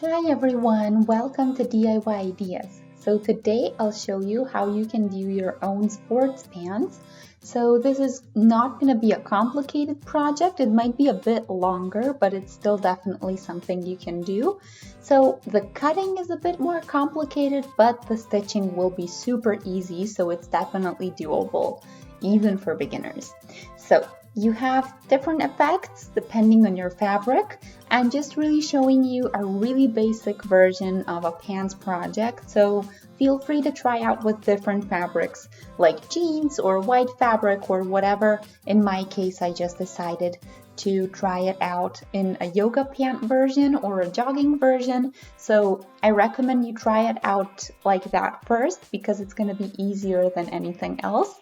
Hi everyone, welcome to DIY Ideas. So today I'll show you how you can do your own sports pants. So this is not going to be a complicated project. It might be a bit longer, but it's still definitely something you can do. So the cutting is a bit more complicated, but the stitching will be super easy, so it's definitely doable, even for beginners. So you have different effects depending on your fabric. I'm just really showing you a really basic version of a pants project, so feel free to try out with different fabrics like jeans or white fabric or whatever. In my case, I just decided to try it out in a yoga pant version or a jogging version, so I recommend you try it out like that first because it's going to be easier than anything else.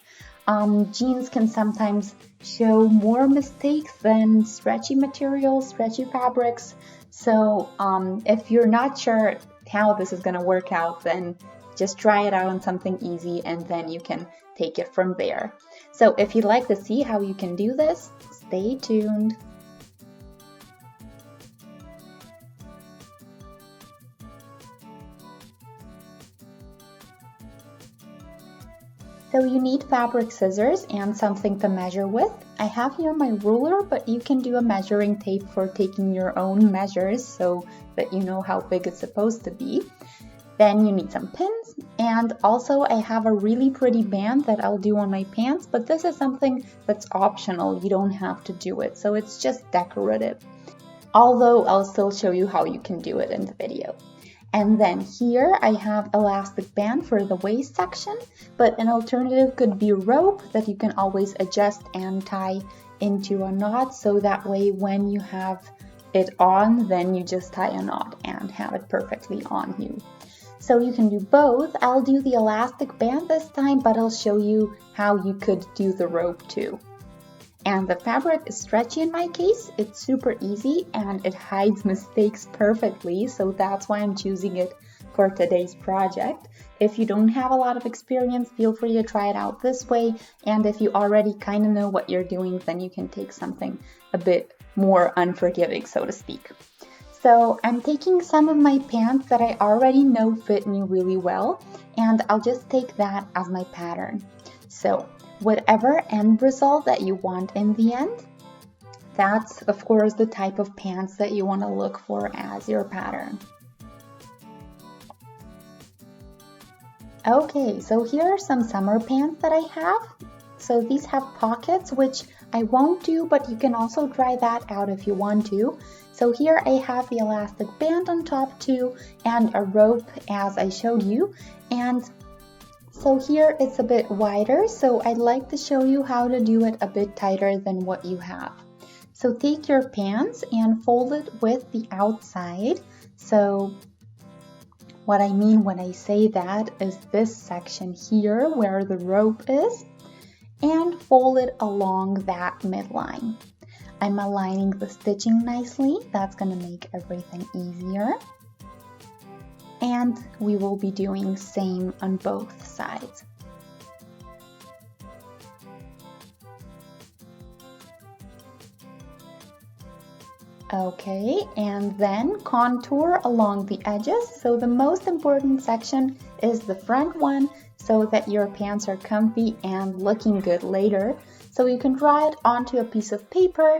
Jeans can sometimes show more mistakes than stretchy materials, stretchy fabrics. So if you're not sure how this is going to work out, then just try it out on something easy and then you can take it from there. So if you'd like to see how you can do this, stay tuned. So you need fabric scissors and something to measure with. I have here my ruler, but you can do a measuring tape for taking your own measures so that you know how big it's supposed to be. Then you need some pins, and also I have a really pretty band that I'll do on my pants, but this is something that's optional. You don't have to do it, so it's just decorative. Although I'll still show you how you can do it in the video. And then here I have elastic band for the waist section, but an alternative could be rope that you can always adjust and tie into a knot, so that way when you have it on, then you just tie a knot and have it perfectly on you. So you can do both. I'll do the elastic band this time, but I'll show you how you could do the rope too. And the fabric is stretchy in my case. It's super easy and it hides mistakes perfectly, so that's why I'm choosing it for today's project. If you don't have a lot of experience, feel free to try it out this way, and if you already kind of know what you're doing, then you can take something a bit more unforgiving, so to speak. So I'm taking some of my pants that I already know fit me really well, and I'll just take that as my pattern. So whatever end result that you want in the end, that's of course the type of pants that you want to look for as your pattern. Okay, so here are some summer pants that I have. So these have pockets, which I won't do, but you can also try that out if you want to. So here I have the elastic band on top too, and a rope as I showed you. And so here it's a bit wider, so I'd like to show you how to do it a bit tighter than what you have. So take your pants and fold it with the outside. So what I mean when I say that is this section here where the rope is, and fold it along that midline. I'm aligning the stitching nicely. That's going to make everything easier. And we will be doing same on both sides. Okay, and then contour along the edges. So the most important section is the front one, so that your pants are comfy and looking good later. So you can draw it onto a piece of paper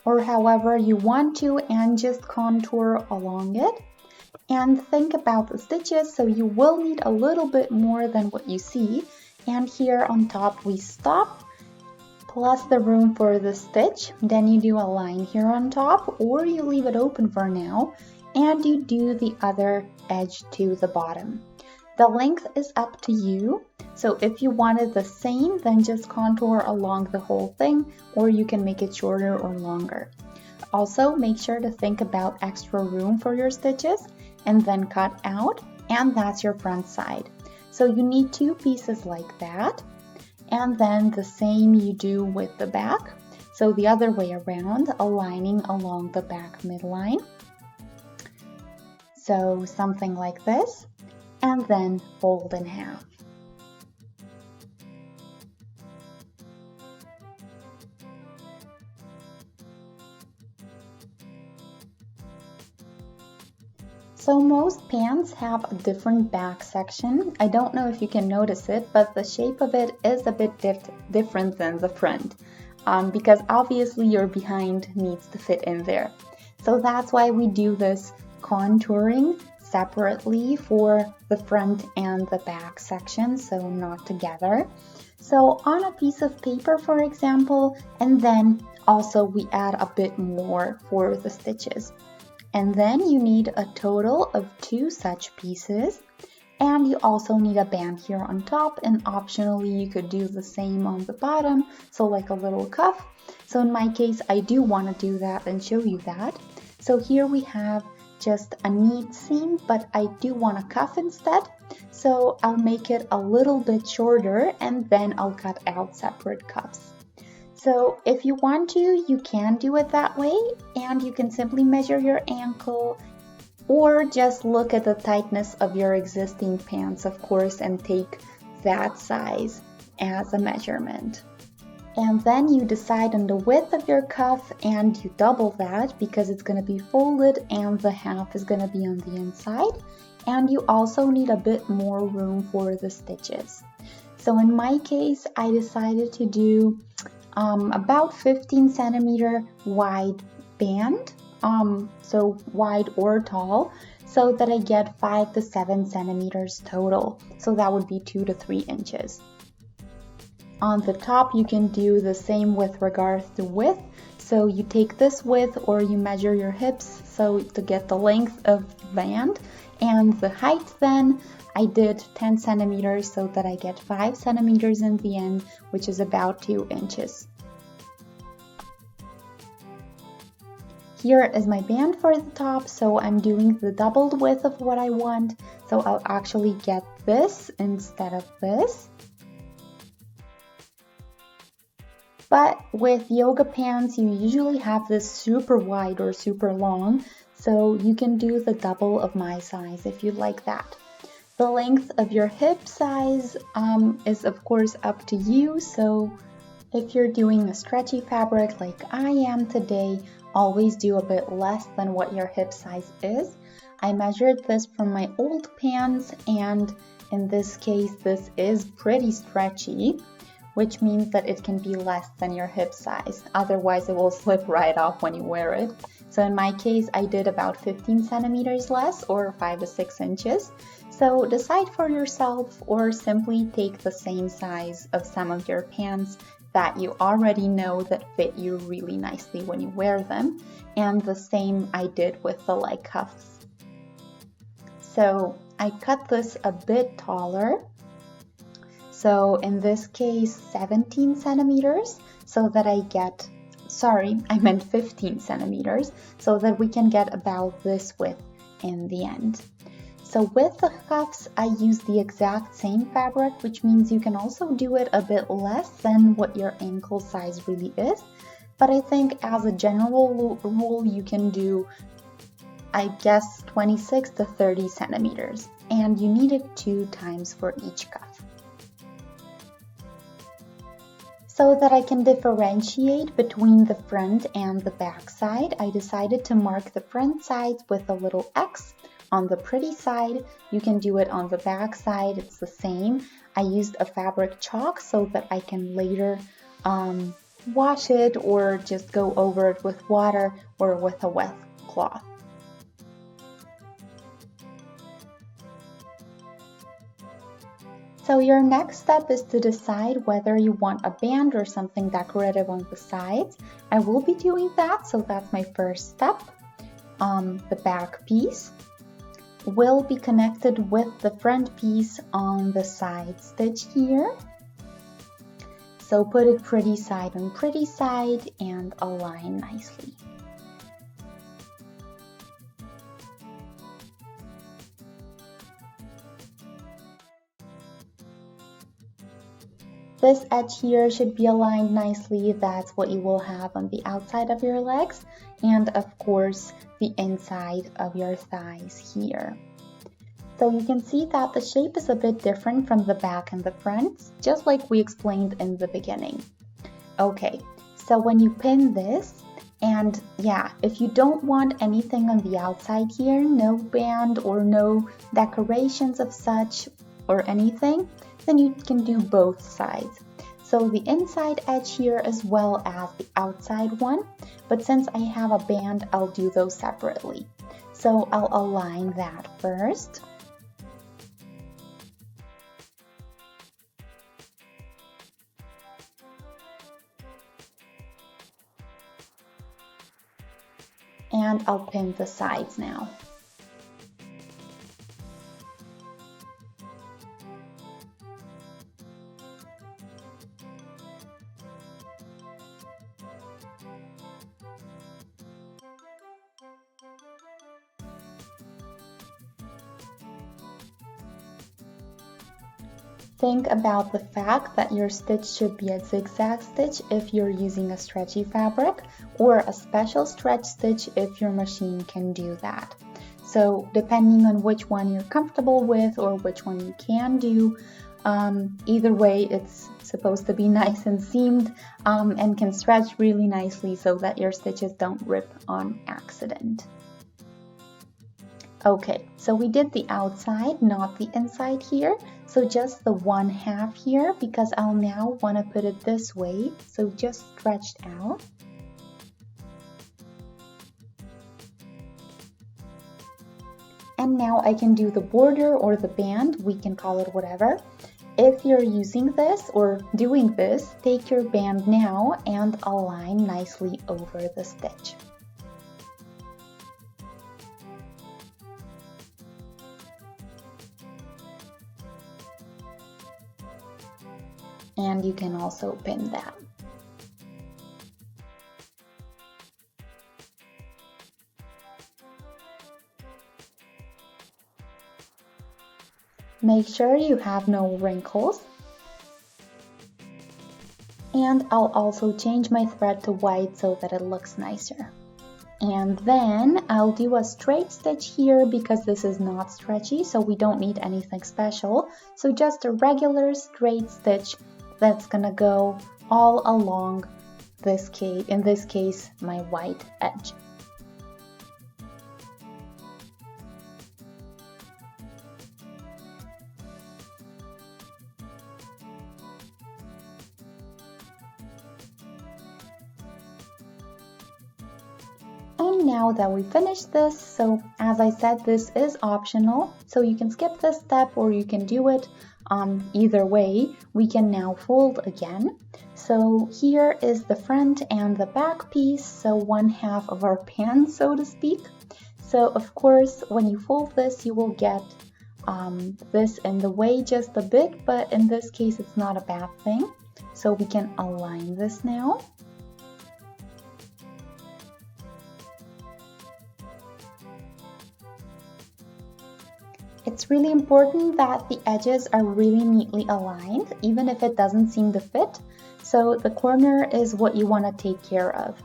or however you want to and just contour along it. And think about the stitches, so you will need a little bit more than what you see. And here on top we stop, plus the room for the stitch. Then you do a line here on top, or you leave it open for now, and you do the other edge to the bottom. The length is up to you, so if you wanted the same, then just contour along the whole thing, or you can make it shorter or longer. Also, make sure to think about extra room for your stitches and then cut out, and that's your front side. So you need two pieces like that, and then the same you do with the back. So the other way around, aligning along the back midline. So something like this, and then fold in half. So most pants have a different back section. I don't know if you can notice it, but the shape of it is a bit different than the front because obviously your behind needs to fit in there. So that's why we do this contouring separately for the front and the back section, so not together. So on a piece of paper, for example, and then also we add a bit more for the stitches. And then you need a total of 2 such pieces, and you also need a band here on top, and optionally you could do the same on the bottom, so like a little cuff. So in my case, I do want to do that and show you that. So here we have just a neat seam, but I do want a cuff instead. So I'll make it a little bit shorter and then I'll cut out separate cuffs. So if you want to, you can do it that way, and you can simply measure your ankle or just look at the tightness of your existing pants, of course, and take that size as a measurement. And then you decide on the width of your cuff and you double that because it's going to be folded and the half is going to be on the inside. And you also need a bit more room for the stitches. So in my case, I decided to do about 15 centimeter wide band, so wide or tall, so that I get 5 to 7 centimeters total. So that would be 2 to 3 inches. On the top, you can do the same with regards to width. So you take this width or you measure your hips so to get the length of the band, and the height then I did 10 centimeters so that I get 5 centimeters in the end, which is about 2 inches. Here is my band for the top, so I'm doing the doubled width of what I want. So I'll actually get this instead of this. But with yoga pants, you usually have this super wide or super long, so you can do the double of my size if you like that. The length of your hip size is of course up to you, so if you're doing a stretchy fabric like I am today, always do a bit less than what your hip size is. I measured this from my old pants, and in this case this is pretty stretchy, which means that it can be less than your hip size. Otherwise it will slip right off when you wear it. So in my case, I did about 15 centimeters less, or 5 to 6 inches. So decide for yourself, or simply take the same size of some of your pants that you already know that fit you really nicely when you wear them. And the same I did with the leg cuffs. So I cut this a bit taller. So in this case, 17 centimeters, so that I get, I meant 15 centimeters, so that we can get about this width in the end. So with the cuffs, I use the exact same fabric, which means you can also do it a bit less than what your ankle size really is. But I think as a general rule, you can do, I guess, 26 to 30 centimeters. And you need it 2 times for each cuff. So that I can differentiate between the front and the back side, I decided to mark the front sides with a little X. On the pretty side, you can do it on the back side, it's the same. I used a fabric chalk so that I can later wash it or just go over it with water or with a wet cloth. So your next step is to decide whether you want a band or something decorative on the sides. I will be doing that, so that's my first step. The back piece will be connected with the front piece on the side stitch here. So put it pretty side on pretty side and align nicely. This edge here should be aligned nicely. That's what you will have on the outside of your legs, and of course the inside of your thighs here. So you can see that the shape is a bit different from the back and the front, just like we explained in the beginning. Okay, so when you pin this, And yeah, if you don't want anything on the outside here, no band or no decorations of such or anything, then you can do both sides. So the inside edge here as well as the outside one, but since I have a band, I'll do those separately. So I'll align that first. And I'll pin the sides now. Think about the fact that your stitch should be a zigzag stitch if you're using a stretchy fabric, or a special stretch stitch if your machine can do that. So depending on which one you're comfortable with or which one you can do, either way it's supposed to be nice and seamed and can stretch really nicely so that your stitches don't rip on accident. Okay, so we did the outside, not the inside here. So just the 1/2 here, because I'll now want to put it this way, so just stretched out. And now I can do the border or the band, we can call it whatever. If you're using this or doing this, take your band now and align nicely over the stitch. And you can also pin that. Make sure you have no wrinkles. And I'll also change my thread to white so that it looks nicer. And then I'll do a straight stitch here because this is not stretchy, so we don't need anything special. So just a regular straight stitch that's gonna go all along this case, in this case, my white edge. And now that we finished this, so as I said, this is optional, so you can skip this step or you can do it either way. We can now fold again. So here is the front and the back piece, so 1/2 of our pan, so to speak. So of course, when you fold this, you will get this in the way just a bit, but in this case, it's not a bad thing. So we can align this now. It's really important that the edges are really neatly aligned, even if it doesn't seem to fit. So the corner is what you want to take care of.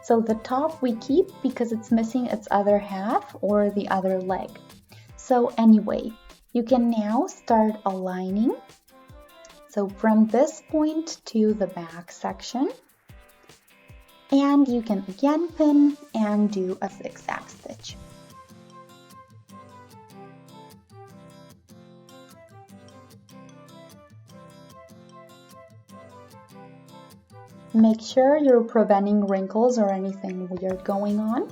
So the top we keep because it's missing its other half or the other leg. So anyway, you can now start aligning. So from this point to the back section. And you can again pin and do a zigzag stitch. Make sure you're preventing wrinkles or anything weird going on.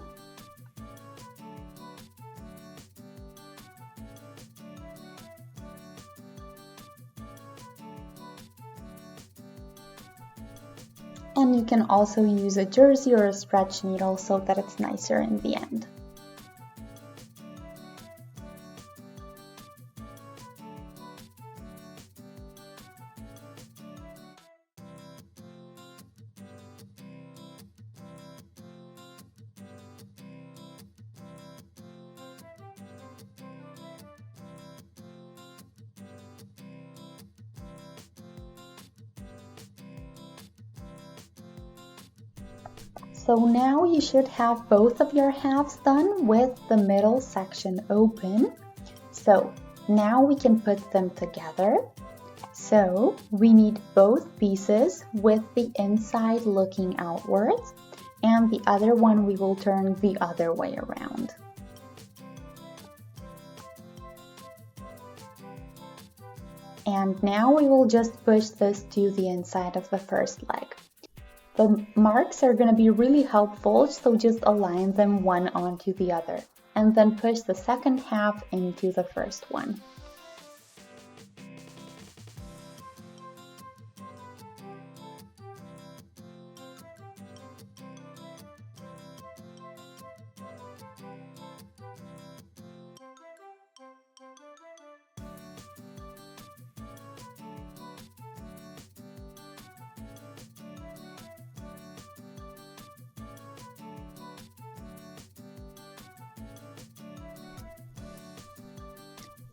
And you can also use a jersey or a stretch needle so that it's nicer in the end. So now you should have both of your halves done with the middle section open. So now we can put them together. So we need both pieces with the inside looking outwards. and the other one we will turn the other way around. And now we will just push this to the inside of the first leg. The marks are going to be really helpful, so just align them one onto the other, and then push the second half into the first one.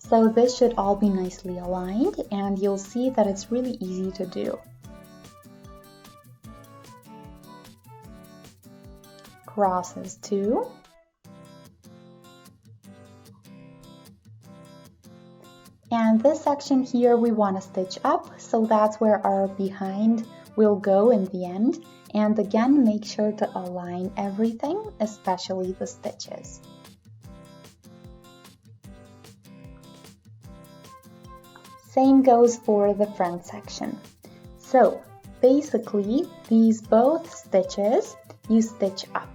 So this should all be nicely aligned, and you'll see that it's really easy to do. Crosses too. And this section here we want to stitch up, so that's where our behind will go in the end. And again, make sure to align everything, especially the stitches. Same goes for the front section. So basically, these both stitches you stitch up.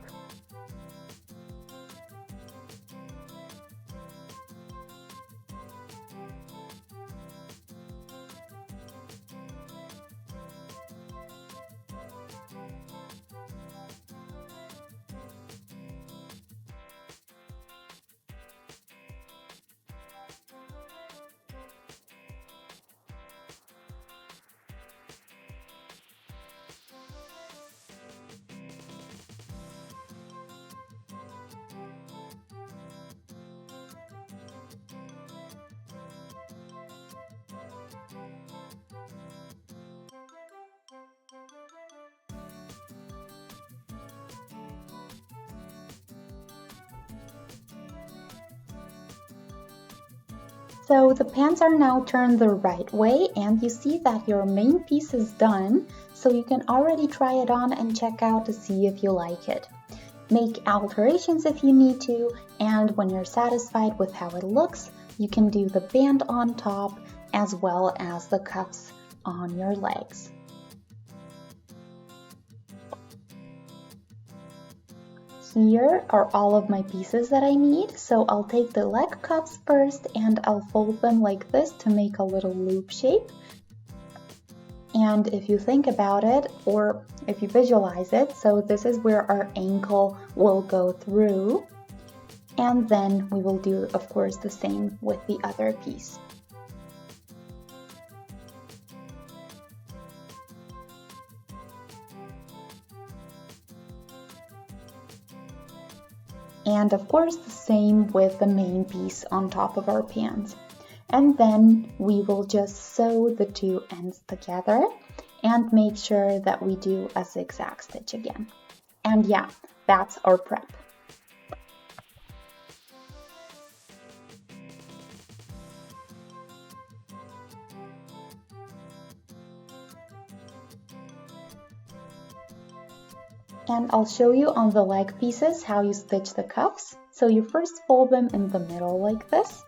So the pants are now turned the right way, and you see that your main piece is done, so you can already try it on and check out to see if you like it. Make alterations if you need to, and when you're satisfied with how it looks, you can do the band on top as well as the cuffs on your legs. Here are all of my pieces that I need, so I'll take the leg cuffs first and I'll fold them like this to make a little loop shape. And if you think about it, or if you visualize it, so this is where our ankle will go through, and then we will do, of course, the same with the other piece. And of course the same with the main piece on top of our pants. And then we will just sew the two ends together and make sure that we do a zigzag stitch again. And yeah, that's our prep. And I'll show you on the leg pieces how you stitch the cuffs. So you first fold them in the middle like this.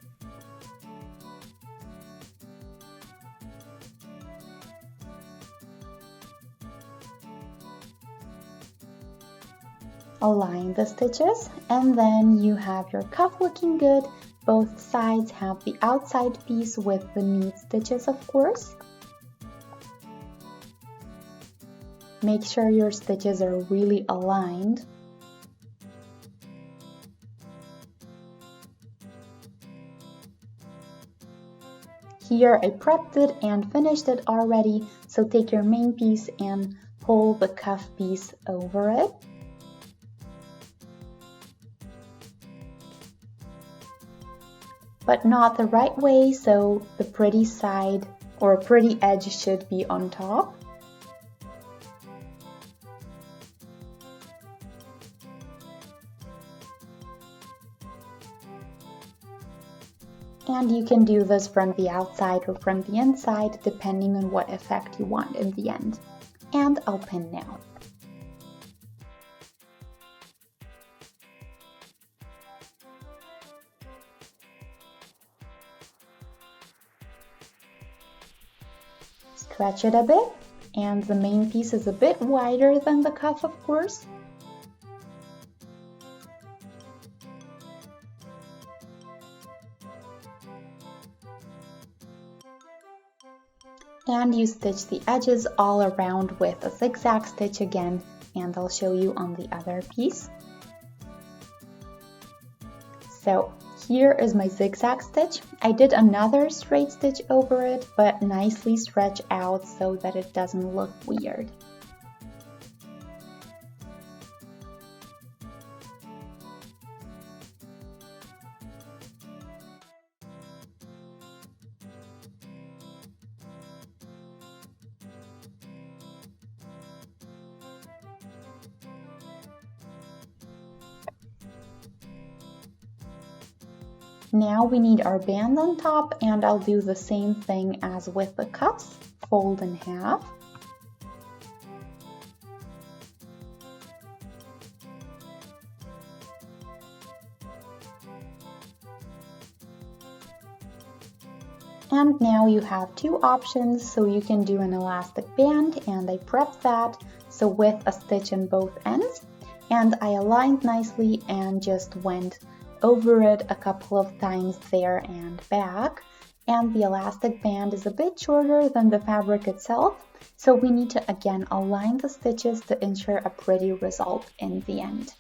Align the stitches, and then you have your cuff looking good. Both sides have the outside piece with the neat stitches, of course. Make sure your stitches are really aligned. Here I prepped it and finished it already, so take your main piece and pull the cuff piece over it. But not the right way, so the pretty side or pretty edge should be on top. And you can do this from the outside or from the inside, depending on what effect you want in the end. And I'll pin now. stretch it a bit, and the main piece is a bit wider than the cuff, of course. And you stitch the edges all around with a zigzag stitch again, and I'll show you on the other piece. So here is my zigzag stitch. I did another straight stitch over it, but nicely stretch out so that it doesn't look weird. Now we need our band on top, and I'll do the same thing as with the cuffs. Fold in half. And now you have two options, so you can do an elastic band, and I prepped that, so with a stitch in both ends, and I aligned nicely and just went over it a couple of times there and back. And the elastic band is a bit shorter than the fabric itself, so we need to again align the stitches to ensure a pretty result in the end.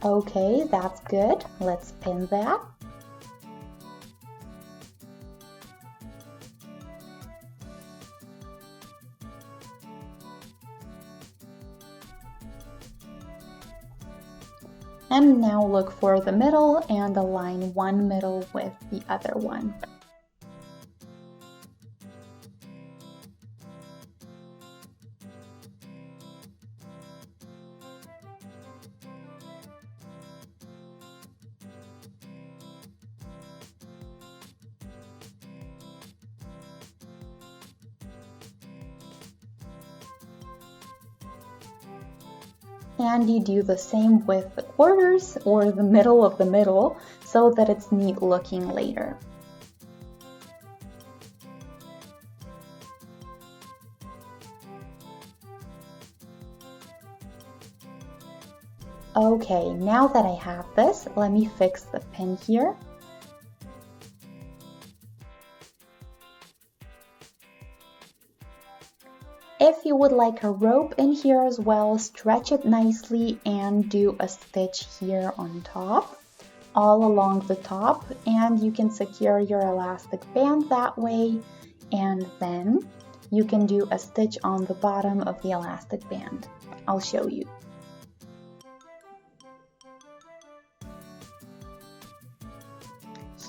Okay, that's good. Let's pin that. And now look for the middle and align one middle with the other one. And you do the same with the quarters or the middle of the middle so that it's neat looking later. Okay, now that I have this, let me fix the pin here. If you would like a rope in here as well, stretch it nicely and do a stitch here on top, all along the top, and you can secure your elastic band that way, and then you can do a stitch on the bottom of the elastic band. I'll show you.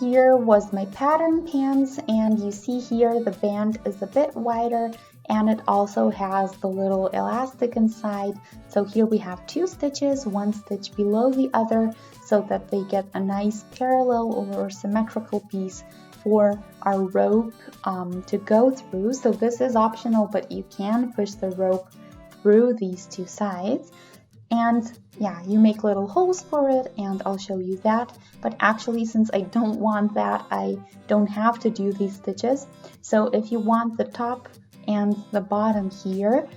Here was my pattern pants, and you see here the band is a bit wider, and it also has the little elastic inside. So here we have two stitches, one stitch below the other, so that they get a nice parallel or symmetrical piece for our rope to go through. So this is optional, but you can push the rope through these two sides. And yeah, you make little holes for it, and I'll show you that. But actually, since I don't want that, I don't have to do these stitches. So if you want the top and the bottom here,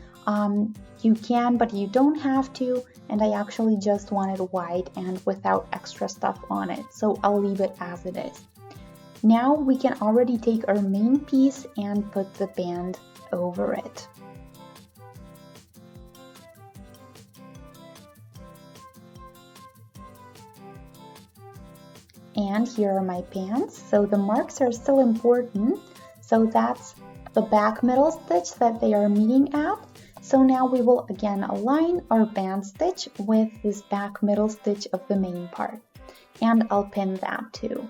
you can, but you don't have to. And I actually just want it wide and without extra stuff on it, so I'll leave it as it is. Now we can already take our main piece and put the band over it. And here are my pants. So the marks are still important. So that's the back middle stitch that they are meeting at. So now we will again align our band stitch with this back middle stitch of the main part. And I'll pin that too.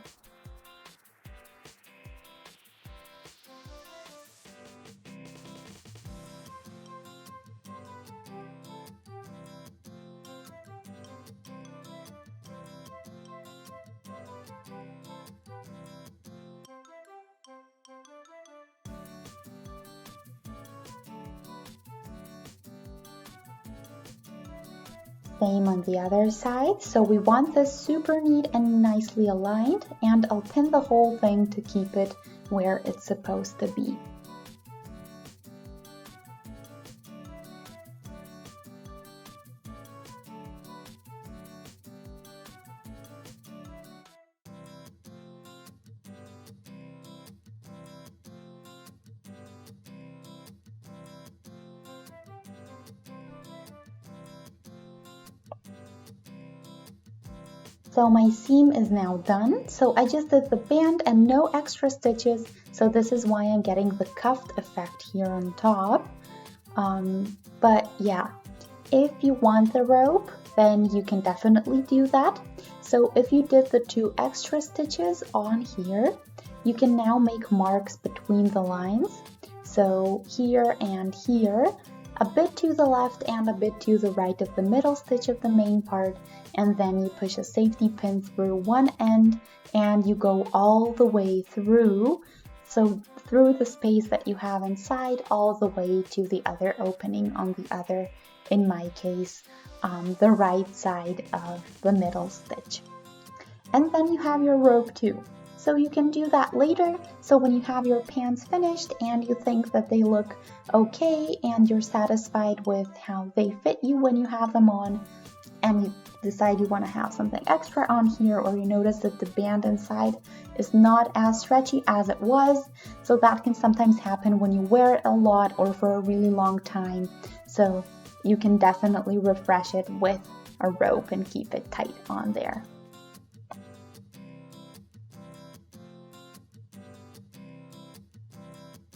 same on the other side. So we want this super neat and nicely aligned, and I'll pin the whole thing to keep it where it's supposed to be. So my seam is now done. So I just did the band and no extra stitches. So this is why I'm getting the cuffed effect here on top. But yeah, if you want the rope, then you can definitely do that. So if you did the 2 extra stitches on here, you can now make marks between the lines. So here and here, a bit to the left and a bit to the right of the middle stitch of the main part, and then you push a safety pin through one end and you go all the way through, so through the space that you have inside all the way to the other opening on the other, in my case, the right side of the middle stitch. And then you have your rope too. So you can do that later. So when you have your pants finished and you think that they look okay and you're satisfied with how they fit you when you have them on, and you decide you want to have something extra on here, or you notice that the band inside is not as stretchy as it was. So that can sometimes happen when you wear it a lot or for a really long time. So you can definitely refresh it with a rope and keep it tight on there.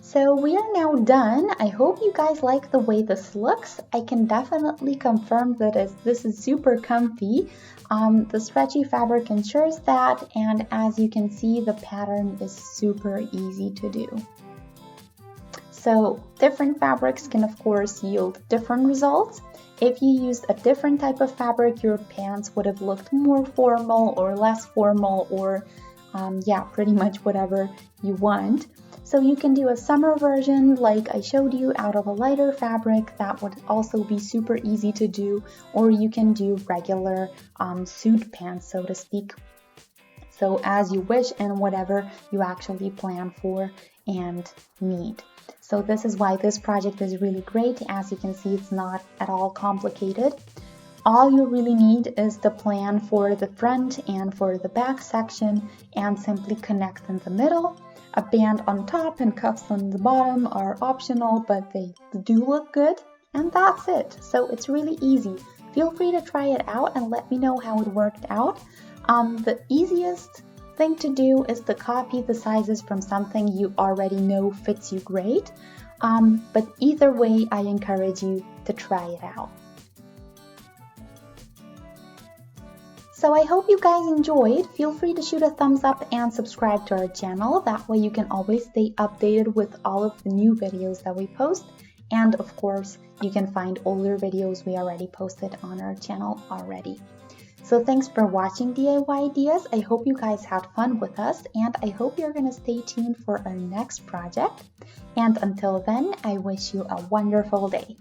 So we are now done. I hope you guys like the way this looks. I can definitely confirm that this is super comfy. The stretchy fabric ensures that, and as you can see, the pattern is super easy to do. So different fabrics can of course yield different results. If you used a different type of fabric, your pants would have looked more formal or less formal, or yeah, pretty much whatever you want. So you can do a summer version like I showed you out of a lighter fabric. That would also be super easy to do, or you can do regular suit pants, so to speak. So as you wish and whatever you actually plan for and need. So this is why this project is really great. As you can see, it's not at all complicated. All you really need is the plan for the front and for the back section, and simply connect in the middle. A band on top and cuffs on the bottom are optional, but they do look good, and that's it. So it's really easy. Feel free to try it out and let me know how it worked out. The easiest thing to do is to copy the sizes from something you already know fits you great. But either way, I encourage you to try it out. So I hope you guys enjoyed. Feel free to shoot a thumbs up and subscribe to our channel. That way you can always stay updated with all of the new videos that we post. And of course, you can find older videos we already posted on our channel already. So thanks for watching DIY Ideas. I hope you guys had fun with us, and I hope you're going to stay tuned for our next project. And until then, I wish you a wonderful day.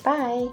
Bye!